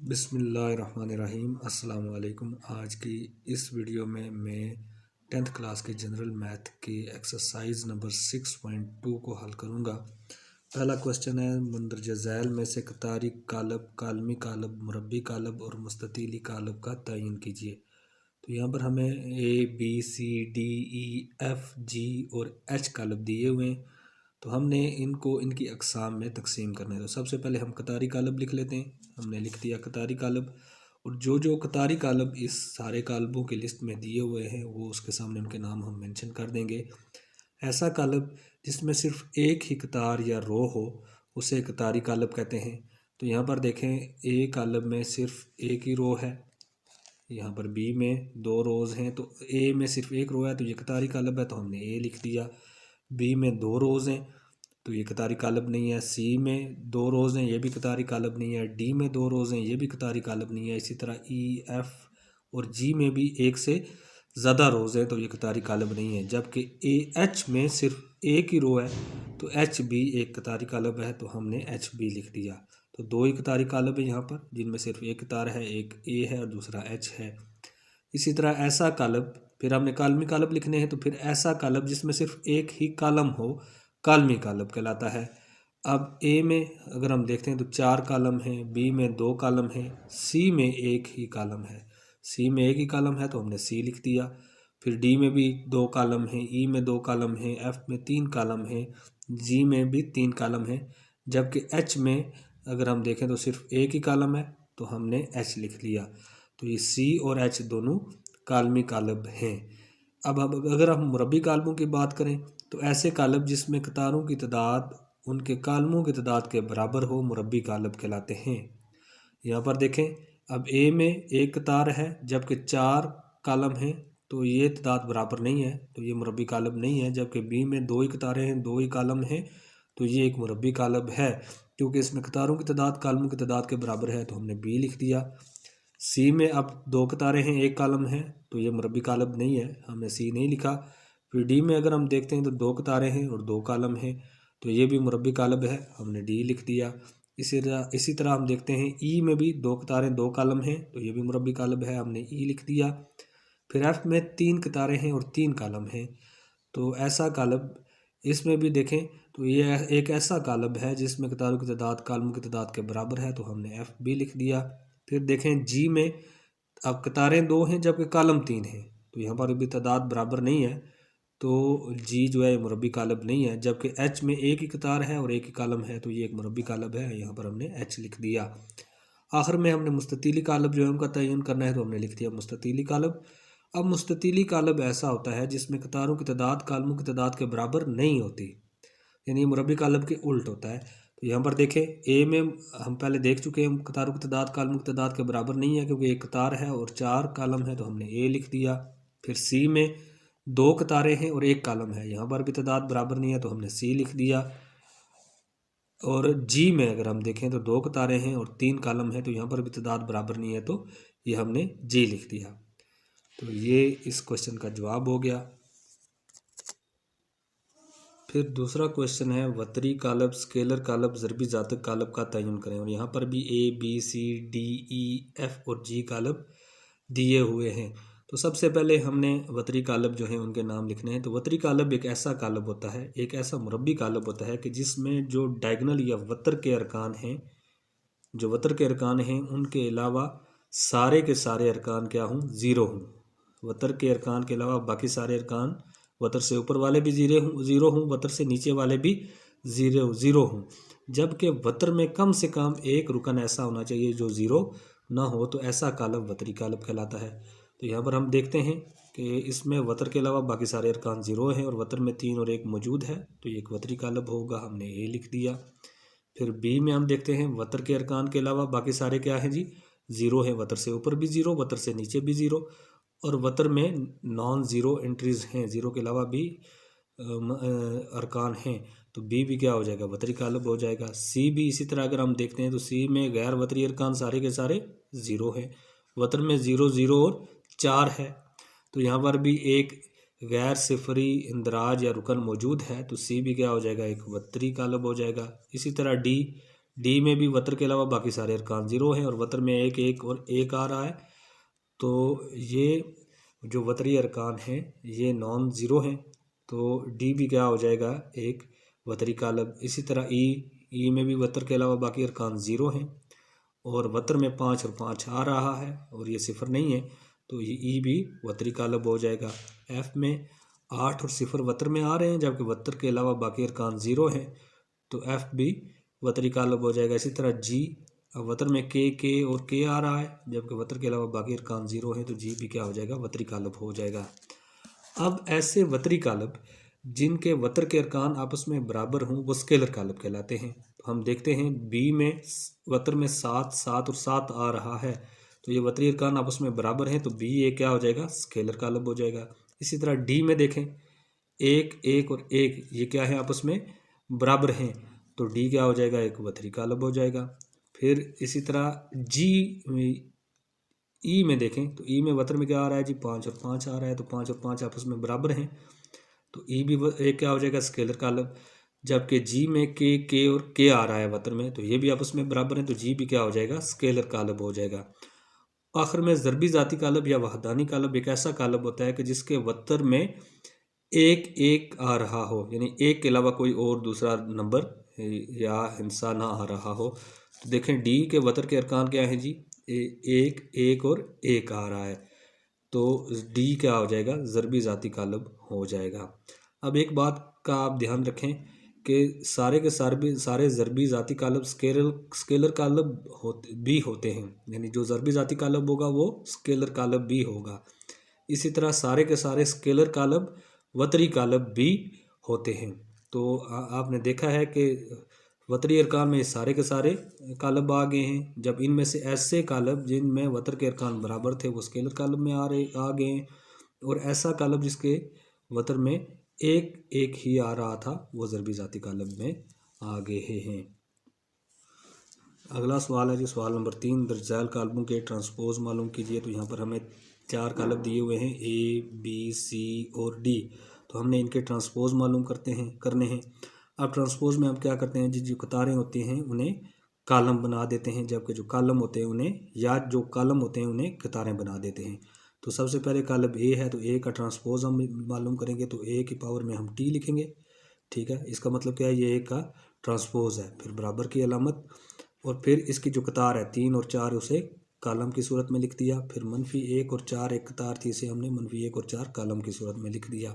बिस्मिल्लाहिर्रहमानिर्रहीम। अस्सलाम वालेकुम। आज की इस वीडियो में मैं 10th क्लास के जनरल मैथ की एक्सरसाइज नंबर 6.2 को हल करूँगा। पहला क्वेश्चन है, मंदरजा झैल में से कतारी कालब, कालमी कालब, मुरब्बी कालब और मुस्ततीली कालब का तयन कीजिए। तो यहाँ पर हमें ABCDEFG और H कालब दिए हुए हैं, तो हमने इनको इनकी अक़साम में तकसीम करना है। तो सबसे पहले हम कतारी कालब लिख लेते हैं। हमने लिख दिया कतारी कालब, और जो कतारी कालब इस सारे कालबों की लिस्ट में दिए हुए हैं वो उसके सामने उनके नाम हम मेंशन कर देंगे। ऐसा कालब जिसमें सिर्फ एक ही कतार या रो हो उसे कतारी कालब कहते हैं। तो यहाँ पर देखें, ए कालब में सिर्फ एक ही रो है, यहाँ पर बी में 2 रोज़ हैं, तो ए में सिर्फ एक रो है तो ये कतारी कालब है, तो हमने ए लिख दिया। बी में 2 रोज़ हैं तो ये कतारी कालब नहीं है। सी में 2 रोज़ हैं, ये भी कतारी कालब नहीं है। डी में 2 रोज़ हैं, ये भी कतारी कालब नहीं है। इसी तरह ई, एफ और जी में भी एक से ज़्यादा रोज़ हैं तो ये कतारी कालब नहीं है। जबकि एच में सिर्फ एक ही रो है तो एच भी एक कतारी कालब है, तो हमने एच बी लिख दिया। तो 2 ही कतारी कालब है यहाँ पर, जिनमें सिर्फ एक कतार है, एक ए है और दूसरा एच है। इसी तरह ऐसा कालब, फिर हमने कालमी कालब लिखने हैं, तो फिर ऐसा कालब जिसमें सिर्फ एक ही कालम हो कालमी कालब कहलाता है। अब ए में अगर हम देखते हैं तो 4 कालम हैं, बी में 2 कालम हैं, सी में एक ही कालम है। सी में एक ही कालम है तो हमने सी लिख दिया। फिर डी में भी 2 कालम हैं, ई में 2 कालम हैं, एफ में 3 कालम हैं, जी में भी 3 कालम हैं। जबकि एच में अगर हम देखें तो सिर्फ एक ही कालम है तो हमने एच लिख लिया। तो ये सी और एच दोनों कालमी कालब हैं। अब अगर हम मुरब्बी कालमों की बात करें तो ऐसे कालब जिसमें कतारों की तादाद उनके कालमों की तादाद के बराबर हो मुरब्बी कालब कहलाते हैं। यहाँ पर देखें, अब ए में एक कतार है जबकि 4 कालम हैं, तो ये तादाद बराबर नहीं है तो ये मुरब्बी कालब नहीं है। जबकि बी में 2 ही कतारें हैं, 2 ही कालम हैं, तो ये एक मुरब्बी कालब है क्योंकि इसमें कतारों की तादाद कालमों की तादाद के बराबर है, तो हमने बी लिख दिया। सी में अब 2 कतारें हैं, 1 कालम है, तो ये मुरब्बी कालब नहीं है, हमने सी नहीं लिखा। फिर डी में अगर हम देखते हैं तो 2 कतारें हैं और 2 कालम हैं, तो ये भी मुरब्बी कालब है, हमने डी लिख दिया। इसी तरह हम देखते हैं ई में भी 2 कतारें 2 कालम हैं, तो ये भी मुरब्बी कालब है, हमने ई लिख दिया। फिर एफ में 3 कतारें हैं और 3 कालम हैं, तो ऐसा कालब, इसमें भी देखें तो ये एक ऐसा कालब है जिसमें कतारों की तादाद कालमों की तादाद के बराबर है, तो हमने एफ बी लिख दिया। फिर देखें जी में अब कतारें 2 हैं जबकि कालम 3 हैं, तो यहाँ पर भी तादाद बराबर नहीं है, तो जी जो है मुरब्बी कालब नहीं है। जबकि एच में एक ही कतार है और एक ही कालम है, तो ये एक मुरब्बी कालब है, यहाँ पर हमने एच लिख दिया। आखिर में हमने मुस्ततीली कालब जो है उनका तयन करना है, तो हमने लिख दिया मुस्ततीली कालब। अब मुस्ततीली कालब ऐसा होता है जिसमें कतारों की तादाद कालमों की तादाद के बराबर नहीं होती, यानी मुरब्बी कालब के उल्ट होता है। तो यहाँ पर देखें, ए में हम पहले देख चुके हैं कतारों की तादाद कालमों की तादाद के बराबर नहीं है क्योंकि एक कतार है और 4 कालम है, तो हमने ए लिख दिया। फिर सी में 2 कतारें हैं और 1 कालम है, यहाँ पर भी तादाद बराबर नहीं है, तो हमने सी लिख दिया। और जी में अगर हम देखें तो 2 कतारें हैं और 3 कालम है, तो यहाँ पर भी तादाद बराबर नहीं है, तो ये हमने जी लिख दिया। तो ये इस क्वेश्चन का जवाब हो गया। फिर दूसरा क्वेश्चन है, वतरी कालब, स्केलर कालब, ज़रबी ज़ातक कालब का तयन करें। और यहाँ पर भी ABCDEF और जी कालब दिए हुए हैं। तो सबसे पहले हमने वतरी कालब जो हैं उनके नाम लिखने हैं। तो वतरी कालब एक ऐसा कालब होता है, एक ऐसा मुरब्बी कालब होता है कि जिसमें जो डायगनल या वतर के अरकान हैं, जो वतर के अरकान हैं उनके अलावा सारे के सारे अरकान क्या हों, ज़ीरो हों। वतर के अरकान के अलावा बाकी सारे अरकान, वतर से ऊपर वाले भी ज़ीरो हों, वतर से नीचे वाले भी ज़ीरो हों। जबकि वतर में कम से कम एक रुकन ऐसा होना चाहिए जो ज़ीरो ना हो, तो ऐसा कालब वतरी कालब कहलाता है। तो यहाँ पर हम देखते हैं कि इसमें वतर के अलावा बाकी सारे अरकान ज़ीरो हैं और वतर में 3 और 1 मौजूद है, तो ये एक वतरी कालब होगा, हमने ए लिख दिया। फिर बी में हम देखते हैं वतर के अरकान के अलावा बाकी सारे क्या हैं जी, ज़ीरो हैं, वतर से ऊपर भी ज़ीरो, वतर से नीचे भी ज़ीरो, और वतर में नॉन ज़ीरो एंट्रीज़ हैं, ज़ीरो के अलावा भी अरकान हैं, तो बी भी क्या हो जाएगा, वतरी कालब हो जाएगा। सी भी इसी तरह अगर हम देखते हैं तो सी में गैर वतरी अरकान सारे के सारे ज़ीरो हैं, वतर में ज़ीरो ज़ीरो और 4 है, तो यहाँ पर भी एक गैर सिफरी इंदराज या रुकन मौजूद है, तो सी भी क्या हो जाएगा, एक वतरी कालब हो जाएगा। इसी तरह डी डी में भी वतर के अलावा बाकी सारे अरकान ज़ीरो हैं और वतर में एक एक और एक आ रहा है, तो ये जो वतरी अरकान हैं ये नॉन ज़ीरो हैं, तो डी भी क्या हो जाएगा, एक वतरी कालब। इसी तरह ई में भी वतर के अलावा बाकी अरकान ज़ीरो हैं और वतर में 5 और 5 आ रहा है और ये सिफर नहीं है, तो ये ई भी वतरी कालब हो जाएगा। एफ़ में 8 और सिफर वतर में आ रहे हैं जबकि वतर के अलावा बाकी अरकान ज़ीरो हैं, तो एफ़ भी वतरी कालब हो जाएगा। इसी तरह जी, अब वतर में के और के आ रहा है जबकि वतर के अलावा बाकी अरकान ज़ीरो हैं, तो जी भी क्या हो जाएगा, वतरी कालब हो जाएगा। अब ऐसे वतरी कालब जिनके वतर के अरकान आपस में बराबर हों वो स्केलर कालब कहलाते हैं। तो हम देखते हैं बी में वतर में 7 7 और 7 आ रहा है, तो ये वतरी अरकान आपस में बराबर हैं, तो बी ये क्या हो जाएगा, स्केलर कालब हो जाएगा। इसी तरह डी में देखें 1 1 और 1 ये क्या है, आपस में बराबर हैं, तो डी क्या हो जाएगा, एक वतरी कालब हो जाएगा। फिर इसी तरह जी ई में देखें तो ई में वतर में क्या आ रहा है जी, 5 और 5 आ रहा है, तो 5 और 5 आपस में बराबर हैं, तो ई भी एक क्या हो जाएगा, स्केलर कालब। जबकि जी में के और के आ रहा है वतर में, तो ये भी आपस में बराबर हैं, तो जी भी क्या हो जाएगा, स्केलर कालब हो जाएगा। आखिर में ज़रबी ज़ाती कालब या वहदानी कालब एक ऐसा कालब होता है कि जिसके वतर में एक एक आ रहा हो, यानी एक के अलावा कोई और दूसरा नंबर या हिस्सा ना आ रहा हो। तो देखें डी के वतर के अरकान क्या हैं जी, एक एक और एक आ रहा है, तो डी क्या हो जाएगा, ज़रबी ज़ाती कालब हो जाएगा। अब एक बात का आप ध्यान रखें कि सारे के सारे ज़रबी ज़ाती कालब स्केलर कालब भी होते हैं, यानी जो ज़रबी ज़ाती कालब होगा वो स्केलर कालब भी होगा। इसी तरह सारे के सारे स्केलर कालब वतरी कालब भी होते हैं। तो आपने देखा है कि वतरी अरकान में सारे के सारे कालब आ गए हैं, जब इनमें से ऐसे कालब जिनमें वतर के अरकान बराबर थे वो स्केलर कालब में आ गए हैं, और ऐसा कालब जिसके वतर में एक एक ही आ रहा था वो ज़रबी ज़ाती कालब में आ गए हैं। अगला सवाल है जी, सवाल नंबर 3, दर्जैल कालबों के ट्रांसपोज मालूम कीजिए। तो यहाँ पर हमें 4 कालब दिए हुए हैं, ए बी सी और डी, तो हमने इनके ट्रांसपोज मालूम करने हैं। अब ट्रांसपोज में हम क्या करते हैं जी, जो कतारें होती हैं उन्हें कालम बना देते हैं, जबकि जो कालम होते हैं उन्हें, या जो कालम होते हैं उन्हें कतारें बना देते हैं। तो सबसे पहले कालब ए है, तो ए का ट्रांसपोज हम मालूम करेंगे, तो ए की पावर में हम टी लिखेंगे, ठीक है, इसका मतलब क्या है, ये ए का ट्रांसपोज है। फिर बराबर की अलामत, और फिर इसकी जो कतार है 3 और 4 उसे कालम की सूरत में लिख दिया। फिर -1 और 4 एक कतार थी, इसे हमने -1 और 4 कालम की सूरत में लिख दिया,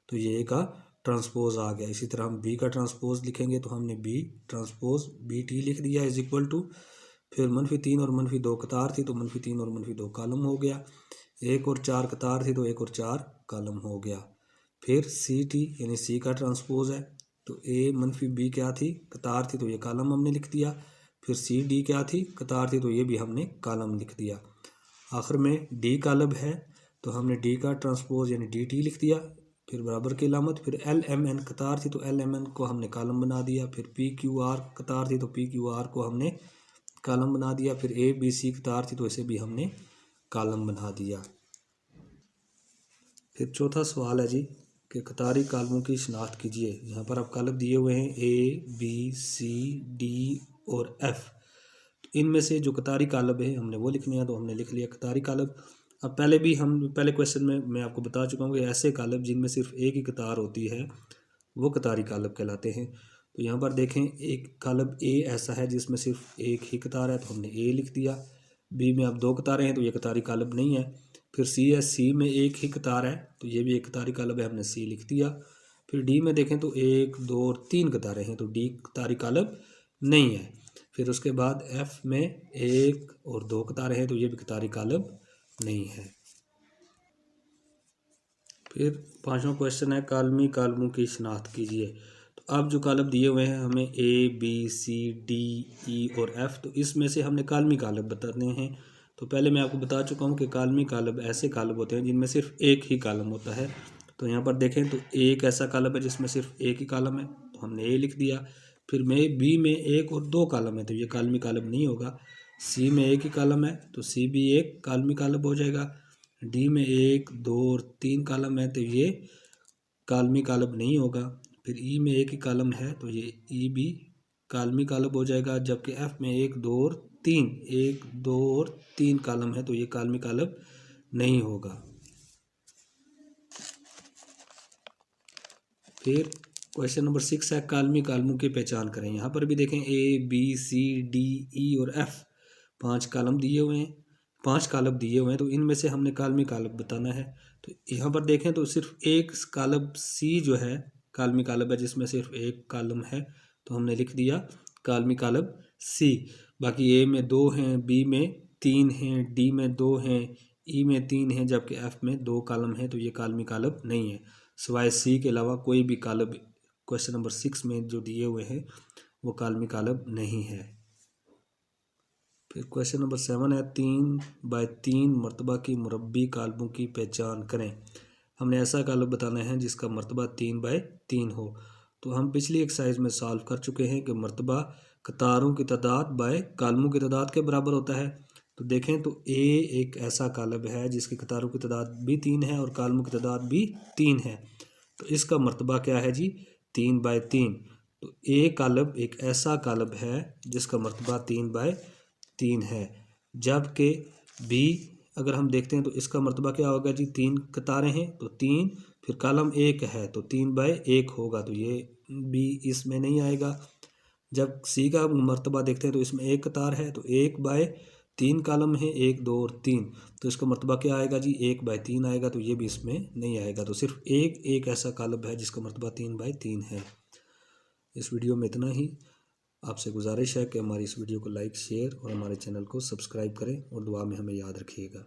तो ये ए का ट्रांसपोज आ गया। इसी तरह हम बी का ट्रांसपोज लिखेंगे, तो हमने बी ट्रांसपोज बी टी लिख दिया इज इक्वल टू, फिर -3 और -2 कतार थी, तो -3 और -2 कालम हो गया। 1 और 4 कतार थी, तो 1 और 4 कालम हो गया। फिर सी टी यानी सी का ट्रांसपोज है, तो ए -बी क्या थी, कतार थी, तो ये कालम हमने लिख दिया। फिर सी डी क्या थी, कतार थी, तो ये भी हमने कालम लिख दिया। आखिर में डी कालब है, तो हमने डी का ट्रांसपोज यानी डी टी लिख दिया, फिर बराबर की अलामत। फिर एल एम एन कतार थी, तो एल एम एन को हमने कालम बना दिया। फिर पी क्यू आर कतार थी, तो पी क्यू आर को हमने कालम बना दिया। फिर ए बी सी कतार थी, तो इसे भी हमने कालम बना दिया। फिर चौथा सवाल है जी कि कतारी कालमों की शनाख्त कीजिए। यहाँ पर आप कालब दिए हुए हैं ए बी सी डी और एफ़, तो इनमें से जो कतारी कालब है हमने वो लिखने हैं, तो हमने लिख लिया कतारी कालब। अब पहले क्वेश्चन में मैं आपको बता चुका हूँ कि ऐसे कालब जिनमें सिर्फ एक ही कतार होती है वो कतारी कालब कहलाते हैं। तो यहाँ पर देखें एक कालब ए ऐसा है जिसमें सिर्फ एक ही कतार है, तो हमने ए लिख दिया। बी में अब 2 कतारें हैं, तो ये कतारी कालब नहीं है। फिर सी है, सी में एक ही कतार है, तो ये भी एक कतारी कालब है, हमने सी लिख दिया। फिर डी में देखें तो 1 2 और 3 कतारें हैं, तो डी कतारी कालब नहीं है। फिर उसके बाद एफ में 1 और 2 कतारें हैं, तो ये भी कतारी कालब नहीं है। फिर 5वां क्वेश्चन है, कालमी कालमों की शनाख्त कीजिए। तो अब जो कालब दिए हुए हैं हमें A B C D E और एफ़, तो इसमें से हमने कालमी कालब बताने हैं। तो पहले मैं आपको बता चुका हूँ कि कालमी कालब ऐसे कालब होते हैं जिनमें सिर्फ एक ही कालम होता है। तो यहाँ पर देखें तो एक ऐसा कालब है जिसमें सिर्फ एक ही कालम है, तो हमने ए लिख दिया। फिर बी में 1 और 2 कालम है, तो ये कालमी कालब नहीं होगा। सी में एक ही कालम है, तो सी भी एक कालमी कालब हो जाएगा। डी में 1 2 और 3 कालम है, तो ये कालमी कालब नहीं होगा। फिर ई में एक ही कालम है, तो ये ई भी कालमी कालब हो जाएगा, जबकि एफ में 1 2 और 3 कालम है, तो ये कालमी कालब नहीं होगा। फिर क्वेश्चन नंबर 6 है कालमी कालमों की पहचान करें। यहाँ पर भी देखें A B C D E और एफ 5 कालम दिए हुए हैं, 5 कालम दिए हुए हैं, तो इनमें से हमने कालमी कालब बताना है। तो यहाँ पर देखें तो सिर्फ एक कालब सी जो है कालमी कालब है, जिसमें सिर्फ एक कालम है, तो हमने लिख दिया कालमी कालब सी। बाकी ए में 2 हैं, बी में 3 हैं, डी में 2 हैं, ई में 3 हैं, जबकि एफ में 2 कालम है, तो ये कालमी कालब नहीं है। सिवाय सी के अलावा कोई भी कालब क्वेश्चन नंबर 6 में जो दिए हुए हैं वो कालमी कालब नहीं है। फिर क्वेश्चन नंबर 7 है 3/3 मरतबा की मुरब्बी कालमों की पहचान करें। हमने ऐसा कालब बताना है जिसका मरतबा 3/3 हो। तो हम पिछली एक्सरसाइज में सॉल्व कर चुके हैं कि मरतबा कतारों की तादाद बाय कालमों की तादाद के बराबर होता है। तो देखें तो ए एक ऐसा कालब है जिसकी कतारों की तादाद भी 3 है और कालमों की तादाद भी 3 है, तो इसका मरतबा क्या है जी 3/3। तो ए कालब एक ऐसा कालब है जिसका मरतबा 3/3 है, जबकि बी अगर हम देखते हैं तो इसका मरतबा क्या होगा जी 3 कतारें हैं तो 3, फिर कालम 1 है तो 3/1 होगा, तो ये बी इसमें नहीं आएगा। जब सी का मरतबा देखते हैं तो इसमें 1 कतार है तो 1/3 कालम है, 1 2 और 3, तो इसका मरतबा क्या आएगा जी 1/3 आएगा, तो ये भी इसमें नहीं आएगा। तो सिर्फ एक ऐसा कालब है जिसका मरतबा 3/3 है। इस वीडियो में इतना ही। आपसे गुजारिश है कि हमारी इस वीडियो को लाइक शेयर और हमारे चैनल को सब्सक्राइब करें और दुआ में हमें याद रखिएगा।